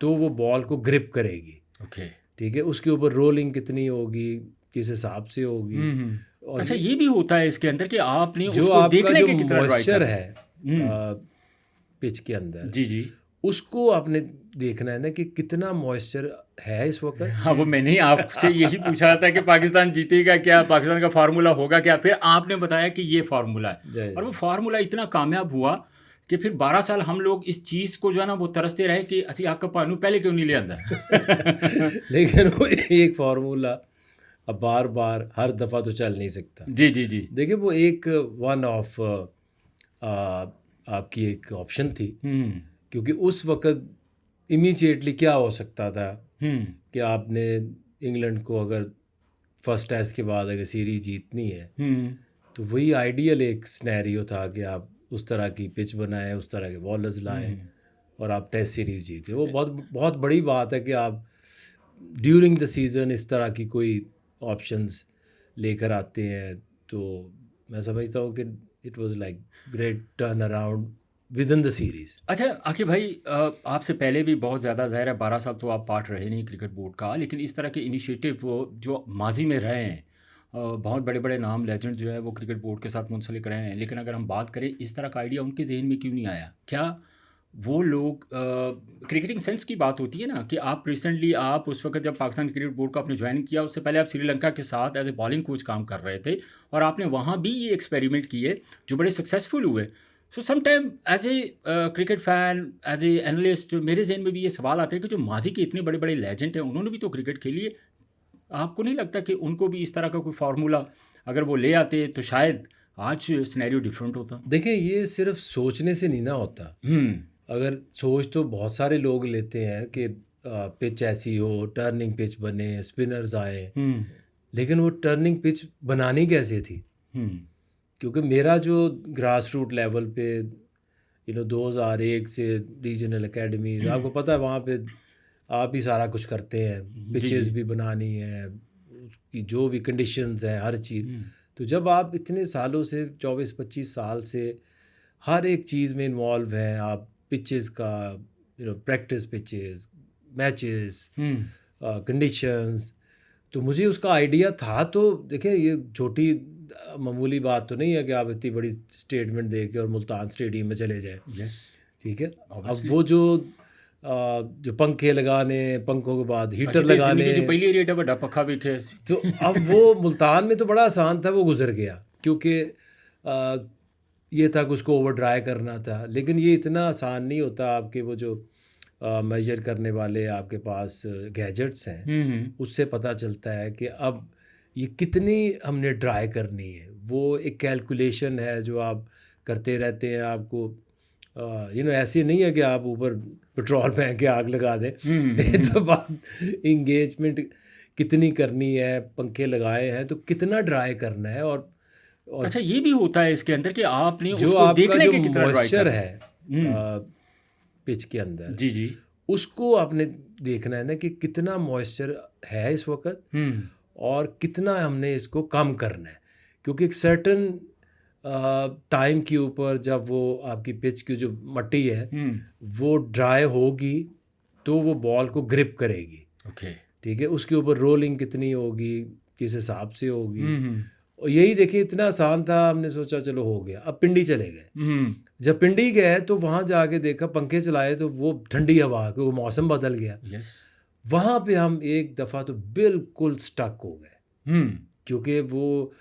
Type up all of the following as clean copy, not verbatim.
तो वो बॉल को ग्रिप करेगी। ओके। ठीक है, उसके ऊपर रोलिंग कितनी होगी, किस हिसाब से होगी। और अच्छा, ये भी होता है इसके अंदर कि आपने जो उसको आपका देखना है जो कि कितना ड्राई कर मॉइस्चर रहे है हैं। पिच के अंदर, जी जी। उसको आपने देखना है ना कि कितना मॉइस्चर है इस वक्त। हाँ, वो मैंने ही आपसे यही पूछा था कि पाकिस्तान जीतेगा क्या, पाकिस्तान का फार्मूला होगा क्या, फिर आपने बताया कि ये फार्मूला है। जय और वो जय। फार्मूला इतना कामयाब हुआ कि फिर 12 साल हम लोग इस चीज़ को जो है ना वो तरसते रहे कि असी आग का पानू पहले क्यों नहीं ले आंदा। लेकिन वो एक फार्मूला अब बार बार हर दफ़ा तो चल नहीं सकता। जी जी जी। देखिए, वो एक वन ऑफ आपकी एक ऑप्शन थी, हम्म क्योंकि उस वक्त इमीडिएटली क्या हो सकता था हम्म कि आपने इंग्लैंड को अगर फर्स्ट टेस्ट के बाद अगर सीरीज जीतनी है, हम्म तो वही आइडियल एक स्नैरियो था कि आप उस तरह की पिच बनाएं, उस तरह के बॉलर्स लाएं हम्म। और आप टेस्ट सीरीज जीते। वो बहुत बहुत बड़ी बात है कि आप ड्यूरिंग द सीज़न इस तरह की कोई ऑप्शंस लेकर आते हैं। तो मैं समझता हूँ कि it was like great turn around with in the series. अच्छा आकिब भाई, आपसे पहले भी बहुत ज़्यादा, ज़ाहिर है 12 साल तो आप पार्ट रहे नहीं क्रिकेट बोर्ड का, लेकिन इस तरह के इनिशिएटिव वो जो माजी में रहे हैं, बहुत बड़े बड़े नाम लेजेंड जो है वो क्रिकेट बोर्ड के साथ मुंसलिक रहे हैं, लेकिन अगर हम बात करें इस तरह का आइडिया उनके जहन में क्यों नहीं आया? क्या वो लोग, क्रिकेटिंग सेंस की बात होती है ना कि आप रिसेंटली, आप उस वक्त जब पाकिस्तान क्रिकेट बोर्ड को आपने ज्वाइन किया, उससे पहले आप श्रीलंका के साथ एज ए बॉलिंग कोच काम कर रहे थे और आपने वहाँ भी ये एक्सपेरिमेंट किए जो बड़े सक्सेसफुल हुए। So some time as a cricket fan, as a analyst, मेरे जहन में भी ये सवाल आता है कि जो माजी के इतने बड़े बड़े लेजेंड हैं उन्होंने भी तो क्रिकेट खेली है, आपको नहीं लगता कि उनको भी इस तरह का कोई फार्मूला अगर वो ले आते तो शायद आज सिनेरियो डिफरेंट होता? देखिए, ये सिर्फ सोचने से नहीं ना होता। हम्म अगर सोच तो बहुत सारे लोग लेते हैं कि पिच ऐसी हो, टर्निंग पिच बने, स्पिनर्स आए, हम्म लेकिन वो टर्निंग पिच बनानी कैसे थी? हम्म क्योंकि मेरा जो ग्रास रूट लेवल पे 2001 से रीजनल एकेडमीज, आपको पता है वहाँ पे आप ही सारा कुछ करते हैं, जी जी। पिचेस भी बनानी है, उसकी जो भी कंडीशंस हैं, हर चीज़। हम्म तो जब आप इतने सालों से 24-25 साल से हर एक चीज़ में इन्वॉल्व हैं, आप पिचेस का प्रैक्टिस पिचेस, मैचेस, हम्म कंडीशंस, तो मुझे उसका आइडिया था। तो देखिए, ये छोटी मामूली बात तो नहीं है कि आप इतनी बड़ी स्टेटमेंट दे के और मुल्तान स्टेडियम में चले जाएं। यस ठीक है, अब ऑब्वियसली। वो जो पंखे लगाने, पंखों के बाद हीटर अच्छी तेरी लगाने, जिंदगी च पहली रेट है बड़ा पखा वेखे। तो अब वो मुल्तान में तो बड़ा आसान था, वो गुजर गया, क्योंकि आ, ये था कि उसको ओवर ड्राई करना था। लेकिन ये इतना आसान नहीं होता। आपके वो जो मेजर करने वाले आपके पास गैजेट्स हैं, हम्म उससे पता चलता है कि अब ये कितनी हमने ड्राई करनी है। वो एक कैलकुलेशन है जो आप करते रहते हैं। आपको ऐसे नहीं है कि आप ऊपर पेट्रोल फेंक के आग लगा दें। हम्म। जब आप इंगेजमेंट कितनी करनी है, पंखे लगाए हैं तो कितना ड्राई करना है, और अच्छा, ये भी होता है इसके अंदर कि आपने जो उसको आपका देखना है जो कि कितना ड्राई कर मॉइस्चर रहे है हैं। हम्म। पिच के अंदर, जी जी। उसको आपने देखना है ना कि कितना मॉइस्चर है इस वक्त, हम्म और कितना हमने इसको कम करना है। क्योंकि एक सर्टन टाइम के ऊपर जब वो आपकी पिच की जो मट्टी है हम्म। वो ड्राई होगी, तो वो बॉल को ग्रिप करेगी। ओके। ठीक है, उसके ऊपर रोलिंग कितनी होगी, किस हिसाब से होगी। हम्म और यही देखिए, इतना आसान था, हमने सोचा चलो हो गया। अब पिंडी चले गए। हम्म। जब पिंडी गए तो वहाँ जाके देखा, पंखे चलाए तो वो ठंडी हवा, क्योंकि मौसम बदल गया। यस। वहाँ पे हम एक दफ़ा तो बिल्कुल स्टक हो गए, हम्म। क्योंकि वो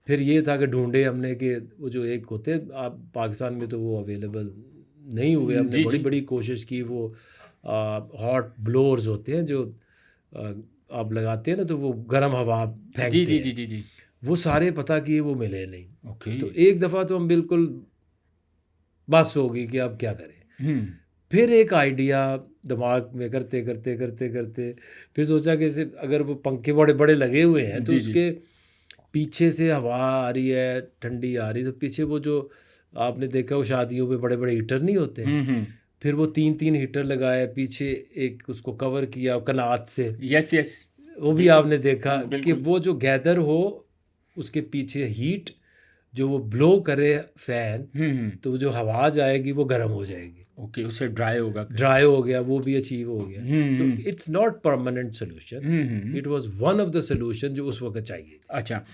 फिर ये था कि ढूंढे हमने कि वो जो एक होते हैं, आप पाकिस्तान में तो वो अवेलेबल नहीं हुए। हमने जी बड़ी जी बड़ी कोशिश की। वो हॉट ब्लोअर्स होते हैं जो आ, आप लगाते हैं ना, तो वो गर्म हवा जी फेंकते जी हैं। जी जी जी। वो सारे पता किए, वो मिले नहीं। ओके। तो एक दफ़ा तो हम बिल्कुल बस हो गई कि अब क्या करें। हम्म फिर एक आइडिया दिमाग में करते करते करते करते फिर सोचा कि इसे अगर वो पंखे बड़े बड़े लगे हुए हैं तो जी जी। उसके पीछे से हवा आ रही है, ठंडी आ रही है, तो पीछे वो जो आपने देखा वो शादियों में बड़े बड़े हीटर नहीं होते, हम्म। फिर वो 3-3 हीटर लगाए पीछे, एक उसको कवर किया कनात से। Yes yes. वो भी बिल्कुल। आपने देखा कि बिल्कुल। वो जो गैदर हो, उसके पीछे हीट जो वो ब्लो करे फैन, हम्म। तो जो हवा जाएगी वो गर्म हो जाएगी। ओके, उससे ड्राई होगा फिर। ड्राई हो गया, वो भी अचीव हो गया। तो hmm, it's not permanent solution, hmm, hmm. It was one of the solution जो उस वक़्त चाहिए थी। अच्छा,